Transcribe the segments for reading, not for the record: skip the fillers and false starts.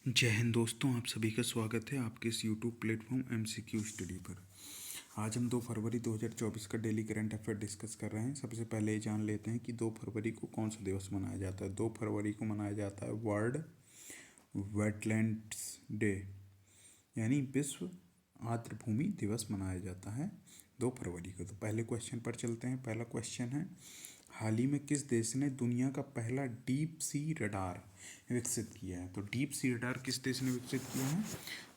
जय हिंद दोस्तों, आप सभी का स्वागत है आपके इस यूट्यूब प्लेटफॉर्म एमसीक्यू स्टडी पर। आज हम 2 फरवरी 2024 का डेली करंट अफेयर डिस्कस कर रहे हैं। सबसे पहले ये जान लेते हैं कि 2 फरवरी को कौन सा दिवस मनाया जाता है। 2 फरवरी को मनाया जाता है वर्ल्ड वेटलैंड्स डे, यानी विश्व आर्द्रभूमि दिवस मनाया जाता है 2 फरवरी को। तो पहले क्वेश्चन पर चलते हैं। पहला क्वेश्चन है, हाल ही में किस देश ने दुनिया का पहला डीप सी रडार विकसित किया है। तो डीप सी रडार किस देश ने विकसित किया है।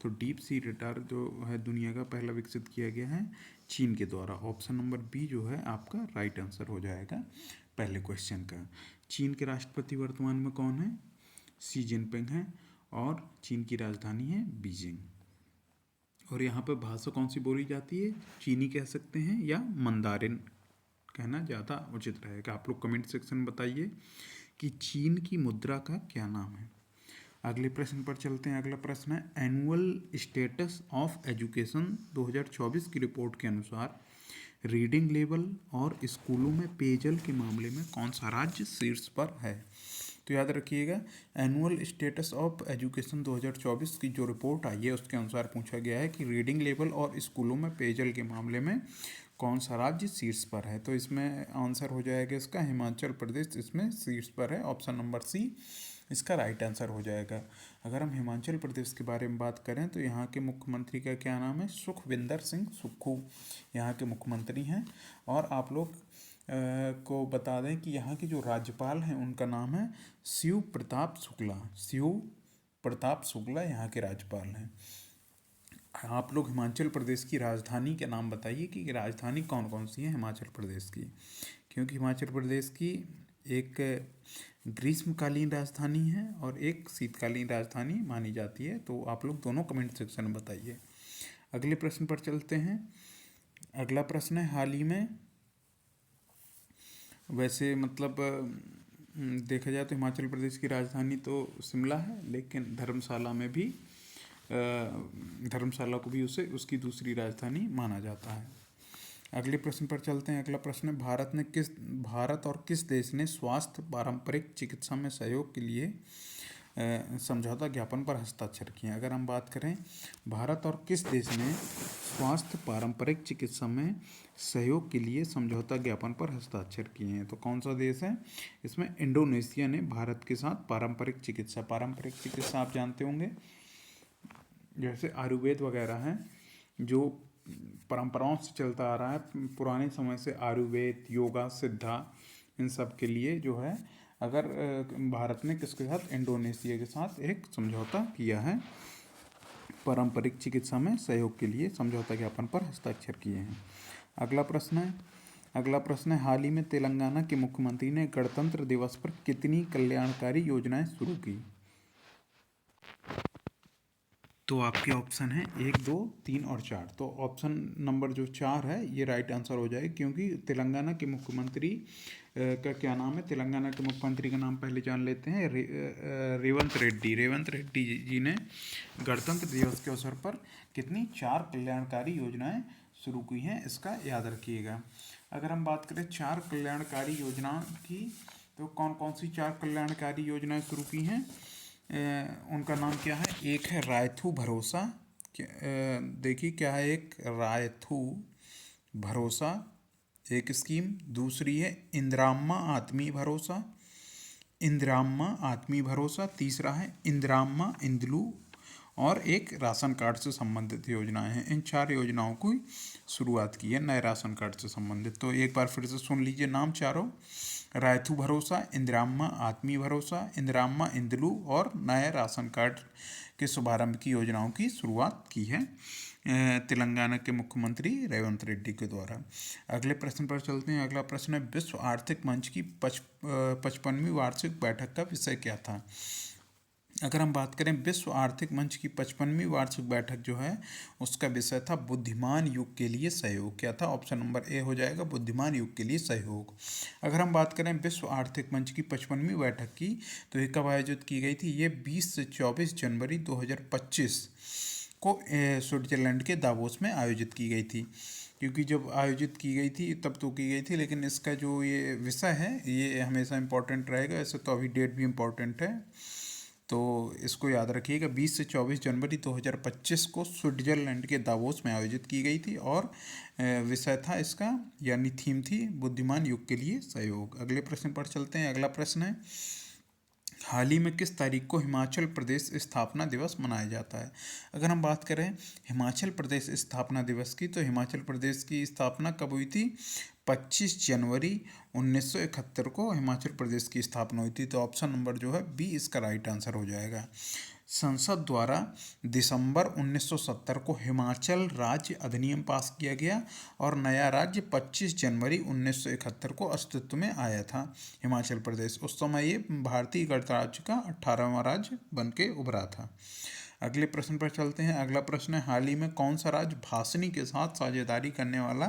तो डीप सी रडार जो है दुनिया का पहला विकसित किया गया है चीन के द्वारा। ऑप्शन नंबर बी जो है आपका राइट आंसर हो जाएगा पहले क्वेश्चन का। चीन के राष्ट्रपति वर्तमान में कौन है? शी जिनपिंग है और चीन की राजधानी है बीजिंग। और यहाँ पर भाषा कौन सी बोली जाती है? चीनी कह सकते हैं या मंदारिन कहना ज़्यादा उचित रहेगा। आप लोग कमेंट सेक्शन में बताइए कि चीन की मुद्रा का क्या नाम है। अगले प्रश्न पर चलते हैं। अगला प्रश्न है, एनुअल स्टेटस ऑफ एजुकेशन 2024 की रिपोर्ट के अनुसार रीडिंग लेवल और स्कूलों में पेयजल के मामले में कौन सा राज्य शीर्ष पर है। तो याद रखिएगा, एनुअल स्टेटस ऑफ एजुकेशन 2024 की जो रिपोर्ट आई है उसके अनुसार पूछा गया है कि रीडिंग लेवल और स्कूलों में पेयजल के मामले में कौन सा राज्य शीर्ष पर है। तो इसमें आंसर हो जाएगा इसका हिमाचल प्रदेश इसमें शीर्ष पर है। ऑप्शन नंबर सी इसका राइट आंसर हो जाएगा। अगर हम हिमाचल प्रदेश के बारे में बात करें तो यहाँ के मुख्यमंत्री का क्या नाम है? सुखविंदर सिंह सुक्खू यहाँ के मुख्यमंत्री हैं। और आप लोग को बता दें कि यहाँ के जो राज्यपाल हैं उनका नाम है शिव प्रताप शुक्ला। शिव प्रताप शुक्ला यहाँ के राज्यपाल हैं। आप लोग हिमाचल प्रदेश की राजधानी के नाम बताइए कि राजधानी कौन कौन सी है हिमाचल प्रदेश की, क्योंकि हिमाचल प्रदेश की एक ग्रीष्मकालीन राजधानी है और एक शीतकालीन राजधानी मानी जाती है। तो आप लोग दोनों कमेंट सेक्शन में बताइए। अगले प्रश्न पर चलते हैं। अगला प्रश्न है, हाल ही में वैसे मतलब देखा जाए तो हिमाचल प्रदेश की राजधानी तो शिमला है, लेकिन धर्मशाला में भी धर्मशाला को भी उसे उसकी दूसरी राजधानी माना जाता है। अगले प्रश्न पर चलते हैं। अगला प्रश्न है, भारत और किस देश ने स्वास्थ्य पारंपरिक चिकित्सा में सहयोग के लिए समझौता ज्ञापन पर हस्ताक्षर किए। अगर हम बात करें भारत और किस देश ने स्वास्थ्य पारंपरिक चिकित्सा में सहयोग के लिए समझौता ज्ञापन पर हस्ताक्षर किए हैं, तो कौन सा देश है? इसमें इंडोनेशिया ने भारत के साथ पारंपरिक चिकित्सा आप जानते होंगे, जैसे आयुर्वेद वगैरह हैं जो परंपराओं से चलता आ रहा है पुराने समय से, आयुर्वेद, योगा, सिद्धा, इन सब के लिए जो है अगर भारत ने किसके साथ? इंडोनेशिया के साथ एक समझौता किया है, पारंपरिक चिकित्सा में सहयोग के लिए समझौता ज्ञापन पर हस्ताक्षर किए हैं। अगला प्रश्न है, हाल ही में तेलंगाना के मुख्यमंत्री ने गणतंत्र दिवस पर कितनी कल्याणकारी योजनाएं शुरू की। तो आपके ऑप्शन है 1, 2, 3 और 4। तो ऑप्शन नंबर जो 4 है ये राइट आंसर हो जाएगा, क्योंकि तेलंगाना के मुख्यमंत्री का क्या नाम है? तेलंगाना के मुख्यमंत्री का नाम पहले जान लेते हैं। रेवंत रेड्डी जी ने गणतंत्र दिवस के अवसर पर कितनी 4 कल्याणकारी योजनाएं शुरू की हैं, इसका याद रखिएगा। अगर हम बात करें 4 कल्याणकारी योजनाओं की, तो कौन कौन सी 4 कल्याणकारी योजनाएं शुरू की हैं? उनका नाम क्या है? एक है रायथू भरोसा, देखिए क्या है, एक रायथू भरोसा एक स्कीम, दूसरी है इंदिराम्मा आत्मी भरोसा, तीसरा है इंदिराम्मा इंदलू, और एक राशन कार्ड से संबंधित योजनाएं हैं। इन 4 योजनाओं की शुरुआत की है नए राशन कार्ड से संबंधित। तो एक बार फिर से सुन लीजिए नाम चारों: रायथू भरोसा, इंदिराम्मा आत्मी भरोसा, इंदिराम्मा इंदलू और नए राशन कार्ड के शुभारंभ की योजनाओं की शुरुआत की है तेलंगाना के मुख्यमंत्री रेवंत रेड्डी के द्वारा। अगले प्रश्न पर चलते हैं। अगला प्रश्न है, विश्व आर्थिक मंच की 55वीं वार्षिक बैठक का विषय क्या था। अगर हम बात करें विश्व आर्थिक मंच की 55वीं वार्षिक बैठक जो है उसका विषय था बुद्धिमान युग के लिए सहयोग। क्या था? ऑप्शन नंबर ए हो जाएगा, बुद्धिमान युग के लिए सहयोग। अगर हम बात करें विश्व आर्थिक मंच की 55वीं बैठक की, तो ये कब आयोजित की गई थी? ये 20 से 24 जनवरी 2025 को स्विट्जरलैंड के दावोस में आयोजित की गई थी। क्योंकि जब आयोजित की गई थी तब तो की गई थी, लेकिन इसका जो ये विषय है ये हमेशा इम्पोर्टेंट रहेगा। ऐसे तो अभी डेट भी इम्पोर्टेंट है। तो इसको याद रखिएगा। 20 से 24 जनवरी 2025 को स्विट्जरलैंड के दावोस में आयोजित की गई थी और विषय था इसका, यानी थीम थी बुद्धिमान युग के लिए सहयोग। अगले प्रश्न पर चलते हैं। अगला प्रश्न है, हाल ही में किस तारीख को हिमाचल प्रदेश स्थापना दिवस मनाया जाता है? अगर हम बात करें हिमाचल प्रदेश स्थापना दिवस की, तो हिमाचल प्रदेश की स्थापना कब हुई थी? 25 जनवरी 1971 को हिमाचल प्रदेश की स्थापना हुई थी। तो ऑप्शन नंबर जो है बी इसका राइट आंसर हो जाएगा। संसद द्वारा दिसंबर 1970 को हिमाचल राज्य अधिनियम पास किया गया और नया राज्य 25 जनवरी 1971 को अस्तित्व में आया था हिमाचल प्रदेश। उस समय ये भारतीय गणराज्य का 18वां राज्य बन के उभरा था। अगले प्रश्न पर चलते हैं। अगला प्रश्न है, हाल ही में कौन सा राज्य भाषणी के साथ साझेदारी करने वाला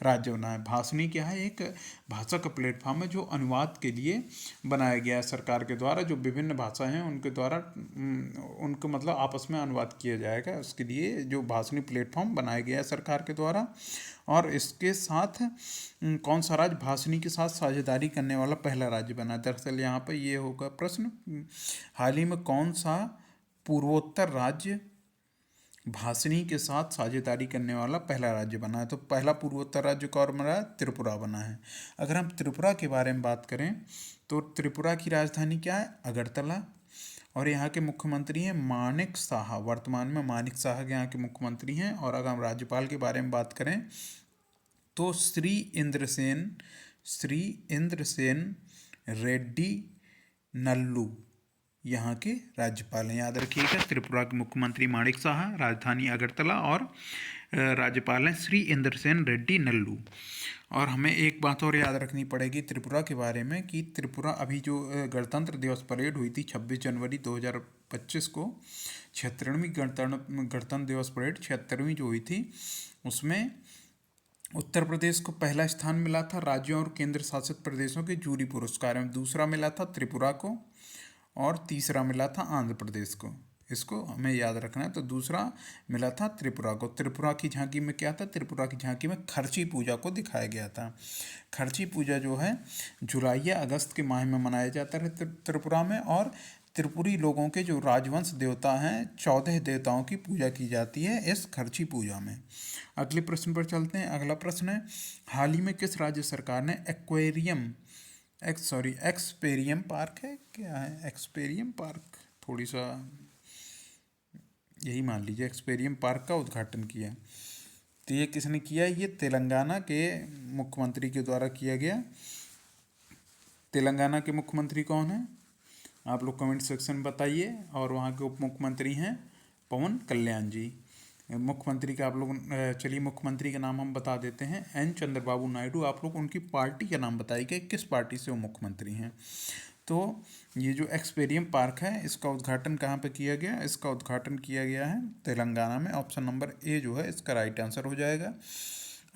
राज्य बना है? भाषणी क्या है? एक भाषा का प्लेटफॉर्म है जो अनुवाद के लिए बनाया गया है सरकार के द्वारा। जो विभिन्न भाषा हैं उनके द्वारा उनको मतलब आपस में अनुवाद किया जाएगा, उसके लिए जो भाषणी प्लेटफॉर्म बनाया गया है सरकार के द्वारा। और इसके साथ कौन सा राज्य भाषणी के साथ साझेदारी करने वाला पहला राज्य बना? दरअसल यहाँ पर ये होगा प्रश्न, हाल ही में कौन सा पूर्वोत्तर राज्य भाषणी के साथ साझेदारी करने वाला पहला राज्य बना है? तो पहला पूर्वोत्तर राज्य कौन बना है? त्रिपुरा बना है। अगर हम त्रिपुरा के बारे में बात करें तो त्रिपुरा की राजधानी क्या है? अगरतला। और यहाँ के मुख्यमंत्री हैं मानिक साहा। वर्तमान में मानिक साहा यहाँ के मुख्यमंत्री हैं। और अगर हम राज्यपाल के बारे में बात करें तो श्री इंद्रसेन रेड्डी नल्लू यहाँ के राज्यपाल हैं। याद रखिएगा, त्रिपुरा के मुख्यमंत्री माणिक साहा, राजधानी अगरतला और राज्यपाल हैं श्री इंद्रसेन रेड्डी नल्लू। और हमें एक बात और याद रखनी पड़ेगी त्रिपुरा के बारे में कि त्रिपुरा अभी जो गणतंत्र दिवस परेड हुई थी 26 जनवरी 2025 को, 76वीं गणतंत्र दिवस परेड 76वीं जो हुई थी, उसमें उत्तर प्रदेश को पहला स्थान मिला था राज्यों और केंद्र शासित प्रदेशों के जूरी पुरस्कार में। दूसरा मिला था त्रिपुरा को और तीसरा मिला था आंध्र प्रदेश को। इसको हमें याद रखना है। तो दूसरा मिला था त्रिपुरा को। त्रिपुरा की झांकी में क्या था? त्रिपुरा की झांकी में खर्ची पूजा को दिखाया गया था। खर्ची पूजा जो है जुलाई या अगस्त के माह में मनाया जाता है त्रिपुरा में। और त्रिपुरी लोगों के जो राजवंश देवता हैं 14 देवताओं की पूजा की जाती है इस खर्ची पूजा में। अगले प्रश्न पर चलते हैं। अगला प्रश्न है, हाल ही में किस राज्य सरकार ने एक्सपेरियम पार्क है, क्या है एक्सपेरियम पार्क, थोड़ी सा यही मान लीजिए, एक्सपेरियम पार्क का उद्घाटन किया? तो ये किसने किया? ये तेलंगाना के मुख्यमंत्री के द्वारा किया गया। तेलंगाना के मुख्यमंत्री कौन है? आप लोग कमेंट सेक्शन में बताइए। और वहाँ के उप मुख्यमंत्री हैं पवन कल्याण जी। मुख्यमंत्री का आप लोग चलिए मुख्यमंत्री का नाम हम बता देते हैं, एन चंद्रबाबू नायडू। आप लोग उनकी पार्टी का नाम बताइए, किस पार्टी से वो मुख्यमंत्री हैं। तो ये जो एक्सपेरियम पार्क है इसका उद्घाटन कहाँ पे किया गया? इसका उद्घाटन किया गया है तेलंगाना में। ऑप्शन नंबर ए जो है इसका राइट आंसर हो जाएगा।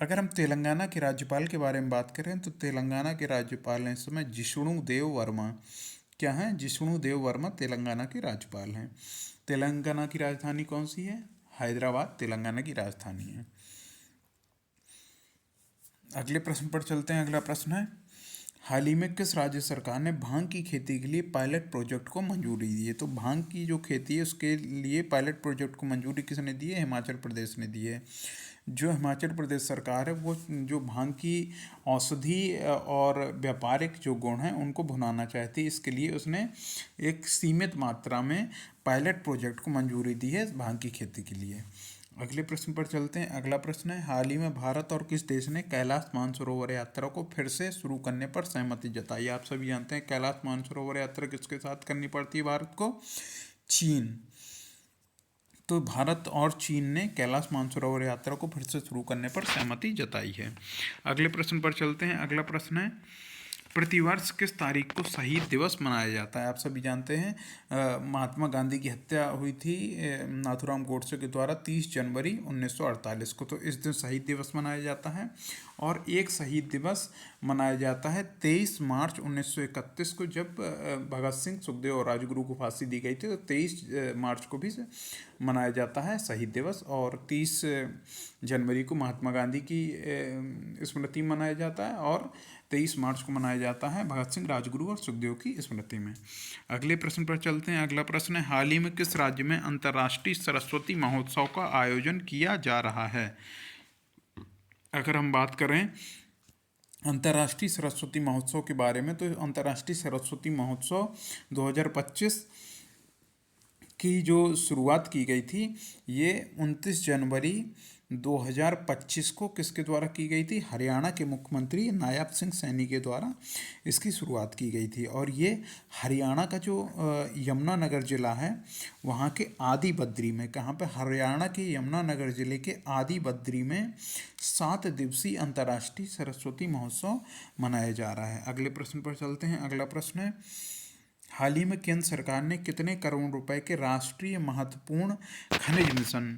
अगर हम तेलंगाना के राज्यपाल के बारे में बात करें तो तेलंगाना के राज्यपाल हैं इस समय जिष्णु देव वर्मा। क्या है? जिष्णु देव वर्मा तेलंगाना के राज्यपाल हैं। तेलंगाना की राजधानी कौन सी है? हैदराबाद तेलंगाना की राजधानी है। अगले प्रश्न पर चलते हैं। अगला प्रश्न है, हाल ही में किस राज्य सरकार ने भांग की खेती के लिए पायलट प्रोजेक्ट को मंजूरी दी है? तो भांग की जो खेती है उसके लिए पायलट प्रोजेक्ट को मंजूरी किसने दी है? हिमाचल प्रदेश ने दी है। जो हिमाचल प्रदेश सरकार है वो जो भांग की औषधि और व्यापारिक जो गुण हैं उनको भुनाना चाहती है, इसके लिए उसने एक सीमित मात्रा में पायलट प्रोजेक्ट को मंजूरी दी है भांग की खेती के लिए। अगले प्रश्न पर चलते हैं। अगला प्रश्न है, हाल ही में भारत और किस देश ने कैलाश मानसरोवर यात्रा को फिर से शुरू करने पर सहमति जताई? आप सभी जानते हैं कैलाश मानसरोवर यात्रा किसके साथ करनी पड़ती है भारत को? चीन। तो भारत और चीन ने कैलाश मानसरोवर यात्रा को फिर से शुरू करने पर सहमति जताई है। अगले प्रश्न पर चलते हैं। अगला प्रश्न है, प्रतिवर्ष किस तारीख को शहीद दिवस मनाया जाता है? आप सभी जानते हैं महात्मा गांधी की हत्या हुई थी नाथूराम गोडसे के द्वारा 30 जनवरी 1948 को। तो इस दिन शहीद दिवस मनाया जाता है। और एक शहीद दिवस मनाया जाता है 23 मार्च 1931 को, जब भगत सिंह, सुखदेव और राजगुरु को फांसी दी गई थी। तो 23 मार्च को भी मनाया जाता है शहीद दिवस, और 30 जनवरी को महात्मा गांधी की स्मृति में मनाया जाता है, और 23 मार्च को मनाया जाता है भगत सिंह, राजगुरु और सुखदेव की स्मृति में। अगले प्रश्न पर चलते हैं। अगला प्रश्न है, हाल ही में किस राज्य में अंतर्राष्ट्रीय सरस्वती महोत्सव का आयोजन किया जा रहा है? अगर हम बात करें अंतर्राष्ट्रीय सरस्वती महोत्सव के बारे में, तो अंतर्राष्ट्रीय सरस्वती महोत्सव 2025 की जो शुरुआत की गई थी, ये 29 जनवरी 2025 को किसके द्वारा की गई थी? हरियाणा के मुख्यमंत्री नायब सिंह सैनी के द्वारा इसकी शुरुआत की गई थी। और ये हरियाणा का जो यमुनानगर ज़िला है, वहाँ के आदि बद्री में, कहाँ पे? हरियाणा के यमुनानगर ज़िले के आदि बद्री में 7 दिवसीय अंतर्राष्ट्रीय सरस्वती महोत्सव मनाया जा रहा है। अगले प्रश्न पर चलते हैं। अगला प्रश्न है, हाल ही में केंद्र सरकार ने कितने करोड़ रुपए के राष्ट्रीय महत्वपूर्ण खनिज मिशन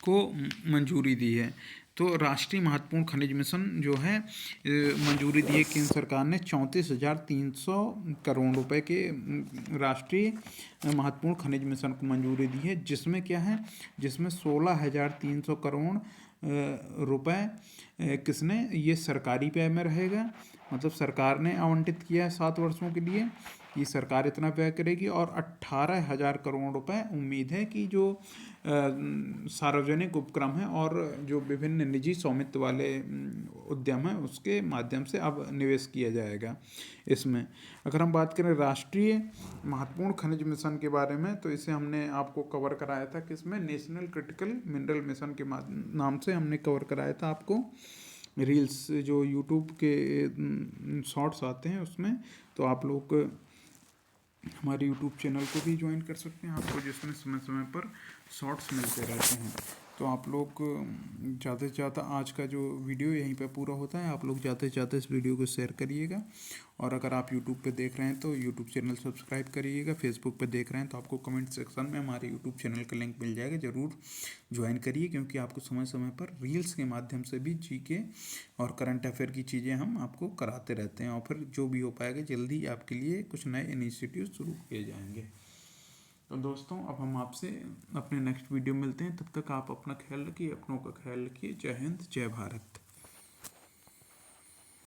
को मंजूरी दी है? तो राष्ट्रीय महत्वपूर्ण खनिज मिशन जो है मंजूरी दी है केंद्र सरकार ने 34,300 करोड़ रुपए के राष्ट्रीय महत्वपूर्ण खनिज मिशन को मंजूरी दी है, जिसमें क्या है, जिसमें 16,300 करोड़ रुपए किसने? ये सरकारी व्यय में रहेगा, मतलब सरकार ने आवंटित किया है 7 वर्षों के लिए, कि सरकार इतना व्यय करेगी, और 18,000 करोड़ रुपए उम्मीद है कि जो सार्वजनिक उपक्रम है और जो विभिन्न निजी स्वामित्व वाले उद्यम हैं, उसके माध्यम से अब निवेश किया जाएगा इसमें। अगर हम बात करें राष्ट्रीय महत्वपूर्ण खनिज मिशन के बारे में, तो इसे हमने आपको कवर कराया था किसमें? नेशनल क्रिटिकल मिनरल मिशन के नाम से हमने कवर कराया था आपको, रील्स जो यूट्यूब के शॉर्ट्स आते हैं उसमें। तो आप लोग हमारे यूट्यूब चैनल को भी ज्वाइन कर सकते हैं, आपको जिसमें समय समय पर शॉर्ट्स मिलते रहते हैं। तो आप लोग ज़्यादा से ज़्यादा, आज का जो वीडियो यहीं पे पूरा होता है, आप लोग ज़्यादा से ज़्यादा इस वीडियो को शेयर करिएगा। और अगर आप यूट्यूब पे देख रहे हैं तो यूट्यूब चैनल सब्सक्राइब करिएगा। फेसबुक पे देख रहे हैं तो आपको कमेंट सेक्शन में हमारे यूट्यूब चैनल का लिंक मिल जाएगा, ज़रूर ज्वाइन करिए, क्योंकि आपको समय समय पर रील्स के माध्यम से भी जीके और करंट अफेयर की चीज़ें हम आपको कराते रहते हैं। और फिर जो भी हो पाएगा जल्दी आपके लिए कुछ नए इनिशिएटिव शुरू किए जाएंगे। तो दोस्तों, अब हम आपसे अपने नेक्स्ट वीडियो मिलते हैं, तब तक आप अपना ख्याल रखिए, अपनों का ख्याल रखिए। जय हिंद, जय भारत।